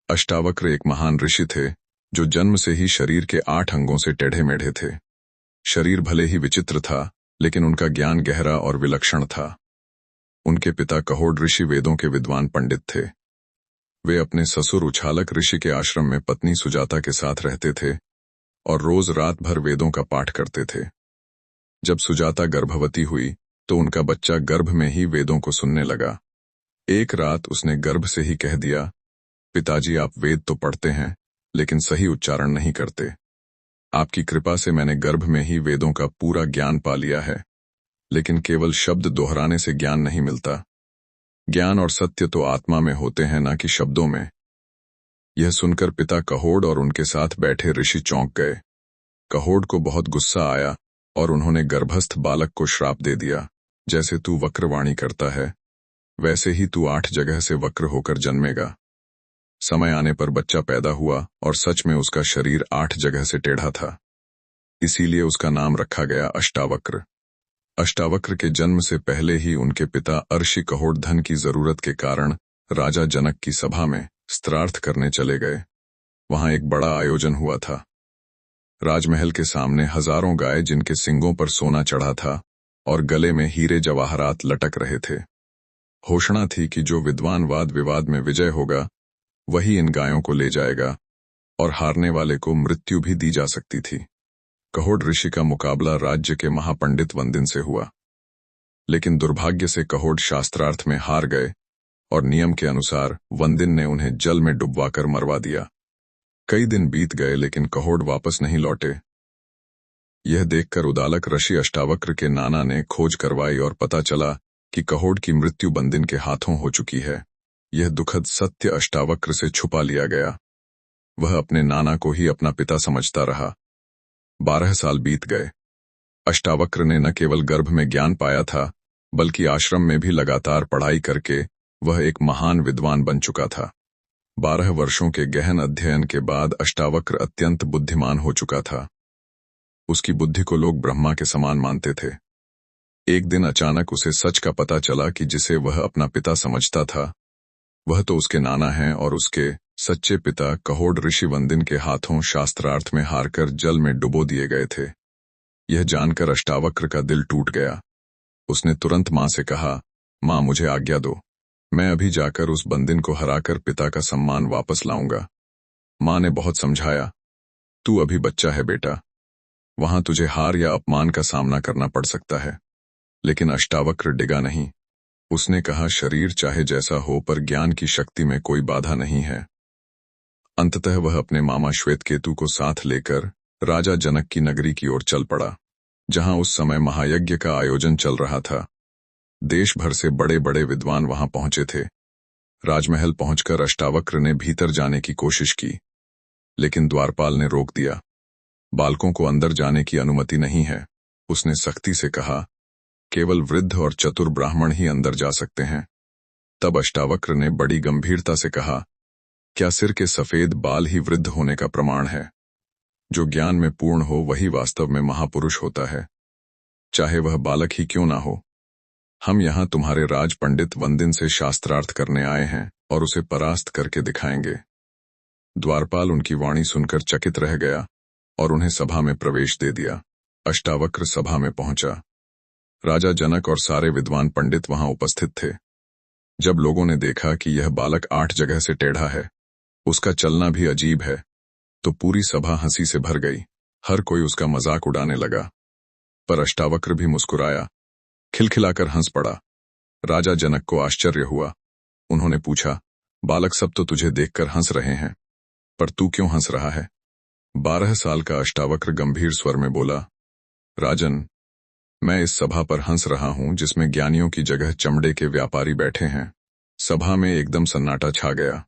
अष्टावक्र एक महान ऋषि थे जो जन्म से ही शरीर के 8 अंगों से टेढ़े मेढ़े थे। शरीर भले ही विचित्र था, लेकिन उनका ज्ञान गहरा और विलक्षण था। उनके पिता कहोड़ ऋषि वेदों के विद्वान पंडित थे। वे अपने ससुर उछालक ऋषि के आश्रम में पत्नी सुजाता के साथ रहते थे और रोज रात भर वेदों का पाठ करते थे। जब सुजाता गर्भवती हुई तो उनका बच्चा गर्भ में ही वेदों को सुनने लगा। एक रात उसने गर्भ से ही कह दिया, पिताजी, आप वेद तो पढ़ते हैं लेकिन सही उच्चारण नहीं करते। आपकी कृपा से मैंने गर्भ में ही वेदों का पूरा ज्ञान पा लिया है, लेकिन केवल शब्द दोहराने से ज्ञान नहीं मिलता। ज्ञान और सत्य तो आत्मा में होते हैं, ना कि शब्दों में। यह सुनकर पिता कहोड़ और उनके साथ बैठे ऋषि चौंक गए। कहोड़ को बहुत गुस्सा आया और उन्होंने गर्भस्थ बालक को श्राप दे दिया, जैसे तू वक्रवाणी करता है वैसे ही तू 8 जगह से वक्र होकर जन्मेगा। समय आने पर बच्चा पैदा हुआ और सच में उसका शरीर 8 जगह से टेढ़ा था। इसीलिए उसका नाम रखा गया अष्टावक्र। अष्टावक्र के जन्म से पहले ही उनके पिता अर्षि कहोड़ धन की जरूरत के कारण राजा जनक की सभा में स्त्रार्थ करने चले गए। वहां एक बड़ा आयोजन हुआ था। राजमहल के सामने हजारों गाय जिनके सींगों पर सोना चढ़ा था और गले में हीरे जवाहरात लटक रहे थे। घोषणा थी कि जो विद्वान वाद विवाद में विजय होगा वही इन गायों को ले जाएगा और हारने वाले को मृत्यु भी दी जा सकती थी। कहोड़ ऋषि का मुकाबला राज्य के महापंडित वंदिन से हुआ, लेकिन दुर्भाग्य से कहोड़ शास्त्रार्थ में हार गए और नियम के अनुसार वंदिन ने उन्हें जल में डुबवाकर मरवा दिया। कई दिन बीत गए लेकिन कहोड़ वापस नहीं लौटे। यह देखकर उदालक ऋषि अष्टावक्र के नाना ने खोज करवाई और पता चला कि कहोड़ की मृत्यु वंदिन के हाथों हो चुकी है। यह दुखद सत्य अष्टावक्र से छुपा लिया गया। वह अपने नाना को ही अपना पिता समझता रहा। 12 साल बीत गए। अष्टावक्र ने न केवल गर्भ में ज्ञान पाया था, बल्कि आश्रम में भी लगातार पढ़ाई करके वह एक महान विद्वान बन चुका था। 12 वर्षों के गहन अध्ययन के बाद अष्टावक्र अत्यंत बुद्धिमान हो चुका था। उसकी बुद्धि को लोग ब्रह्मा के समान मानते थे। एक दिन अचानक उसे सच का पता चला कि जिसे वह अपना पिता समझता था वह तो उसके नाना हैं और उसके सच्चे पिता कहोड़ ऋषि वंदिन के हाथों शास्त्रार्थ में हारकर जल में डुबो दिए गए थे। यह जानकर अष्टावक्र का दिल टूट गया। उसने तुरंत मां से कहा, मां, मुझे आज्ञा दो, मैं अभी जाकर उस बंदिन को हराकर पिता का सम्मान वापस लाऊंगा। मां ने बहुत समझाया, तू अभी बच्चा है बेटा, वहां तुझे हार या अपमान का सामना करना पड़ सकता है। लेकिन अष्टावक्र डिगा नहीं। उसने कहा, शरीर चाहे जैसा हो पर ज्ञान की शक्ति में कोई बाधा नहीं है। अंततः वह अपने मामा श्वेतकेतु को साथ लेकर राजा जनक की नगरी की ओर चल पड़ा, जहां उस समय महायज्ञ का आयोजन चल रहा था। देश भर से बड़े बड़े विद्वान वहां पहुंचे थे। राजमहल पहुंचकर अष्टावक्र ने भीतर जाने की कोशिश की, लेकिन द्वारपाल ने रोक दिया। बालकों को अंदर जाने की अनुमति नहीं है, उसने सख्ती से कहा। केवल वृद्ध और चतुर ब्राह्मण ही अंदर जा सकते हैं। तब अष्टावक्र ने बड़ी गंभीरता से कहा, क्या सिर के सफेद बाल ही वृद्ध होने का प्रमाण है? जो ज्ञान में पूर्ण हो वही वास्तव में महापुरुष होता है, चाहे वह बालक ही क्यों ना हो। हम यहाँ तुम्हारे राज पंडित वंदिन से शास्त्रार्थ करने आए हैं और उसे परास्त करके दिखाएंगे। द्वारपाल उनकी वाणी सुनकर चकित रह गया और उन्हें सभा में प्रवेश दे दिया। अष्टावक्र सभा में पहुंचा। राजा जनक और सारे विद्वान पंडित वहां उपस्थित थे। जब लोगों ने देखा कि यह बालक 8 जगह से टेढ़ा है, उसका चलना भी अजीब है, तो पूरी सभा हंसी से भर गई। हर कोई उसका मजाक उड़ाने लगा, पर अष्टावक्र भी मुस्कुराया, खिलखिलाकर हंस पड़ा। राजा जनक को आश्चर्य हुआ। उन्होंने पूछा, बालक, सब तो तुझे देखकर हंस रहे हैं, पर तू क्यों हंस रहा है? 12 साल का अष्टावक्र गंभीर स्वर में बोला, राजन, मैं इस सभा पर हंस रहा हूं जिसमें ज्ञानियों की जगह चमड़े के व्यापारी बैठे हैं। सभा में एकदम सन्नाटा छा गया।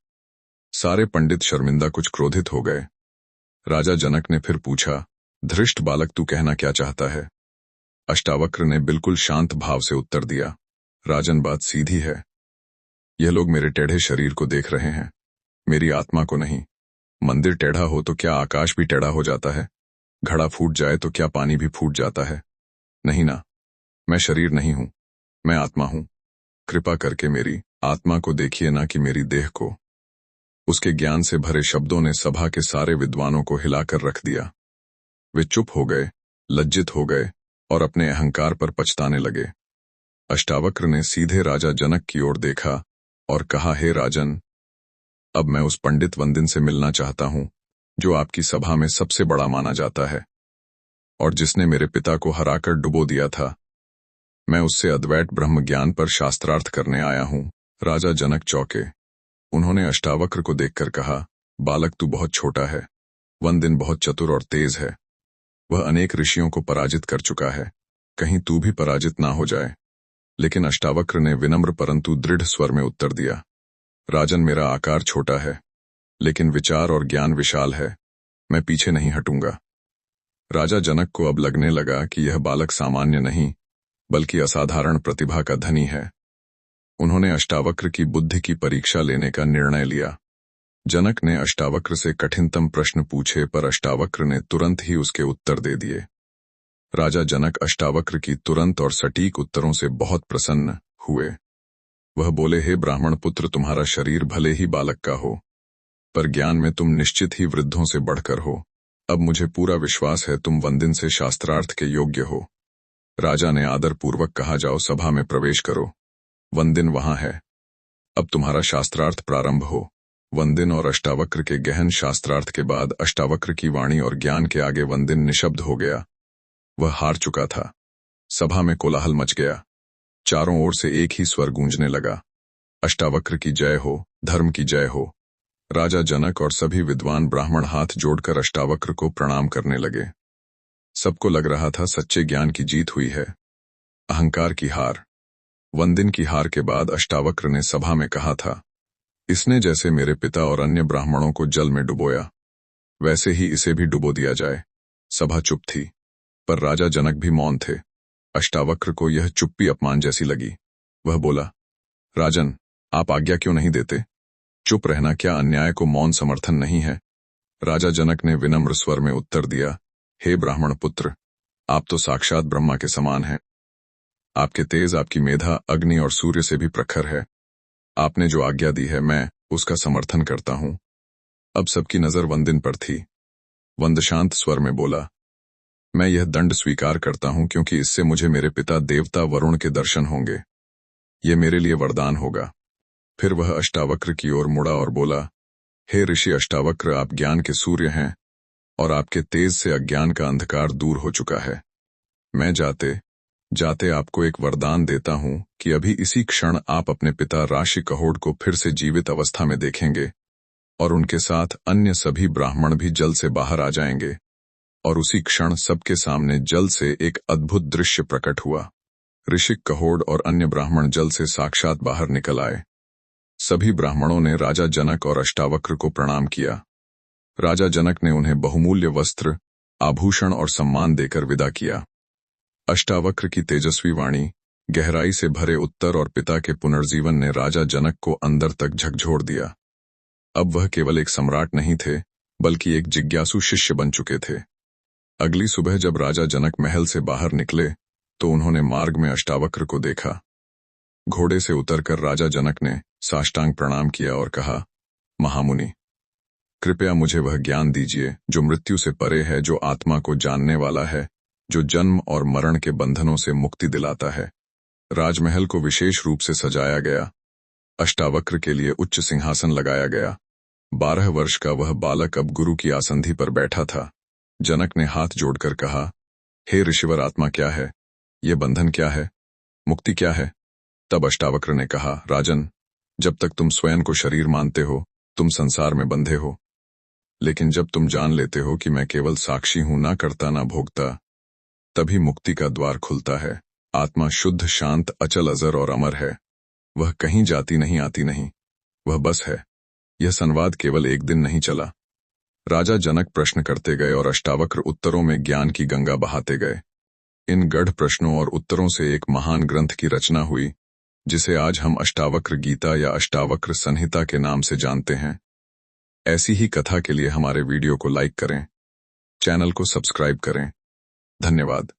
सारे पंडित शर्मिंदा, कुछ क्रोधित हो गए। राजा जनक ने फिर पूछा, धृष्ट बालक, तू कहना क्या चाहता है? अष्टावक्र ने बिल्कुल शांत भाव से उत्तर दिया, राजन, बात सीधी है। यह लोग मेरे टेढ़े शरीर को देख रहे हैं, मेरी आत्मा को नहीं। मंदिर टेढ़ा हो तो क्या आकाश भी टेढ़ा हो जाता है? घड़ा फूट जाए तो क्या पानी भी फूट जाता है? नहीं ना, मैं शरीर नहीं हूं, मैं आत्मा हूं। कृपा करके मेरी आत्मा को देखिए, ना कि मेरी देह को। उसके ज्ञान से भरे शब्दों ने सभा के सारे विद्वानों को हिलाकर रख दिया। वे चुप हो गए, लज्जित हो गए और अपने अहंकार पर पछताने लगे। अष्टावक्र ने सीधे राजा जनक की ओर देखा और कहा, हे राजन, अब मैं उस पंडित वंदिन से मिलना चाहता हूं जो आपकी सभा में सबसे बड़ा माना जाता है और जिसने मेरे पिता को हराकर डुबो दिया था। मैं उससे अद्वैत ब्रह्म ज्ञान पर शास्त्रार्थ करने आया हूं। राजा जनक चौंके। उन्होंने अष्टावक्र को देखकर कहा, बालक तू बहुत छोटा है। वंदिन बहुत चतुर और तेज है। वह अनेक ऋषियों को पराजित कर चुका है, कहीं तू भी पराजित ना हो जाए। लेकिन अष्टावक्र ने विनम्र परंतु दृढ़ स्वर में उत्तर दिया, राजन, मेरा आकार छोटा है लेकिन विचार और ज्ञान विशाल है। मैं पीछे नहीं हटूंगा। राजा जनक को अब लगने लगा कि यह बालक सामान्य नहीं बल्कि असाधारण प्रतिभा का धनी है। उन्होंने अष्टावक्र की बुद्धि की परीक्षा लेने का निर्णय लिया। जनक ने अष्टावक्र से कठिनतम प्रश्न पूछे पर अष्टावक्र ने तुरंत ही उसके उत्तर दे दिए। राजा जनक अष्टावक्र की तुरंत और सटीक उत्तरों से बहुत प्रसन्न हुए। वह बोले, हे ब्राह्मण पुत्र, तुम्हारा शरीर भले ही बालक का हो पर ज्ञान में तुम निश्चित ही वृद्धों से बढ़कर हो। अब मुझे पूरा विश्वास है तुम वंदिन से शास्त्रार्थ के योग्य हो। राजा ने आदरपूर्वक कहा, जाओ सभा में प्रवेश करो, वंदिन वहां है। अब तुम्हारा शास्त्रार्थ प्रारंभ हो। वंदिन और अष्टावक्र के गहन शास्त्रार्थ के बाद अष्टावक्र की वाणी और ज्ञान के आगे वंदिन निशब्द हो गया। वह हार चुका था। सभा में कोलाहल मच गया। चारों ओर से एक ही स्वर गूंजने लगा, अष्टावक्र की जय हो, धर्म की जय हो। राजा जनक और सभी विद्वान ब्राह्मण हाथ जोड़कर अष्टावक्र को प्रणाम करने लगे। सबको लग रहा था सच्चे ज्ञान की जीत हुई है। अहंकार की हार। वंदिन की हार के बाद अष्टावक्र ने सभा में कहा था, इसने जैसे मेरे पिता और अन्य ब्राह्मणों को जल में डुबोया वैसे ही इसे भी डुबो दिया जाए। सभा चुप थी पर राजा जनक भी मौन थे। अष्टावक्र को यह चुप्पी अपमान जैसी लगी। वह बोला, राजन, आप आज्ञा क्यों नहीं देते? चुप रहना क्या अन्याय को मौन समर्थन नहीं है? राजा जनक ने विनम्र स्वर में उत्तर दिया, हे ब्राह्मण पुत्र, आप तो साक्षात ब्रह्मा के समान हैं। आपके तेज, आपकी मेधा अग्नि और सूर्य से भी प्रखर है। आपने जो आज्ञा दी है मैं उसका समर्थन करता हूं। अब सबकी नजर वंदिन पर थी। वंद शांत स्वर में बोला, मैं यह दंड स्वीकार करता हूं क्योंकि इससे मुझे मेरे पिता देवता वरुण के दर्शन होंगे। ये मेरे लिए वरदान होगा। फिर वह अष्टावक्र की ओर मुड़ा और बोला, हे ऋषि अष्टावक्र, आप ज्ञान के सूर्य हैं और आपके तेज से अज्ञान का अंधकार दूर हो चुका है। मैं जाते जाते आपको एक वरदान देता हूं कि अभी इसी क्षण आप अपने पिता राशि कहोड़ को फिर से जीवित अवस्था में देखेंगे और उनके साथ अन्य सभी ब्राह्मण भी जल से बाहर आ जाएंगे। और उसी क्षण सबके सामने जल से एक अद्भुत दृश्य प्रकट हुआ। ऋषि कहोड़ और अन्य ब्राह्मण जल से साक्षात बाहर निकल आए। सभी ब्राह्मणों ने राजा जनक और अष्टावक्र को प्रणाम किया। राजा जनक ने उन्हें बहुमूल्य वस्त्र, आभूषण और सम्मान देकर विदा किया। अष्टावक्र की तेजस्वी वाणी, गहराई से भरे उत्तर और पिता के पुनर्जीवन ने राजा जनक को अंदर तक झकझोर दिया। अब वह केवल एक सम्राट नहीं थे बल्कि एक जिज्ञासु शिष्य बन चुके थे। अगली सुबह जब राजा जनक महल से बाहर निकले तो उन्होंने मार्ग में अष्टावक्र को देखा। घोड़े से उतरकर राजा जनक ने साष्टांग प्रणाम किया और कहा, महामुनि, कृपया मुझे वह ज्ञान दीजिए जो मृत्यु से परे है, जो आत्मा को जानने वाला है, जो जन्म और मरण के बंधनों से मुक्ति दिलाता है। राजमहल को विशेष रूप से सजाया गया। अष्टावक्र के लिए उच्च सिंहासन लगाया गया। 12 वर्ष का वह बालक अब गुरु की आसंधी पर बैठा था। जनक ने हाथ जोड़कर कहा, हे ऋषिवर, आत्मा क्या है? ये बंधन क्या है? मुक्ति क्या है? तब अष्टावक्र ने कहा, राजन, जब तक तुम स्वयं को शरीर मानते हो तुम संसार में बंधे हो, लेकिन जब तुम जान लेते हो कि मैं केवल साक्षी हूं, ना करता ना भोगता, तभी मुक्ति का द्वार खुलता है। आत्मा शुद्ध, शांत, अचल, अजर और अमर है। वह कहीं जाती नहीं, आती नहीं, वह बस है। यह संवाद केवल एक दिन नहीं चला। राजा जनक प्रश्न करते गए और अष्टावक्र उत्तरों में ज्ञान की गंगा बहाते गए। इन गढ़ प्रश्नों और उत्तरों से एक महान ग्रंथ की रचना हुई जिसे आज हम अष्टावक्र गीता या अष्टावक्र संहिता के नाम से जानते हैं। ऐसी ही कथा के लिए हमारे वीडियो को लाइक करें, चैनल को सब्सक्राइब करें। धन्यवाद।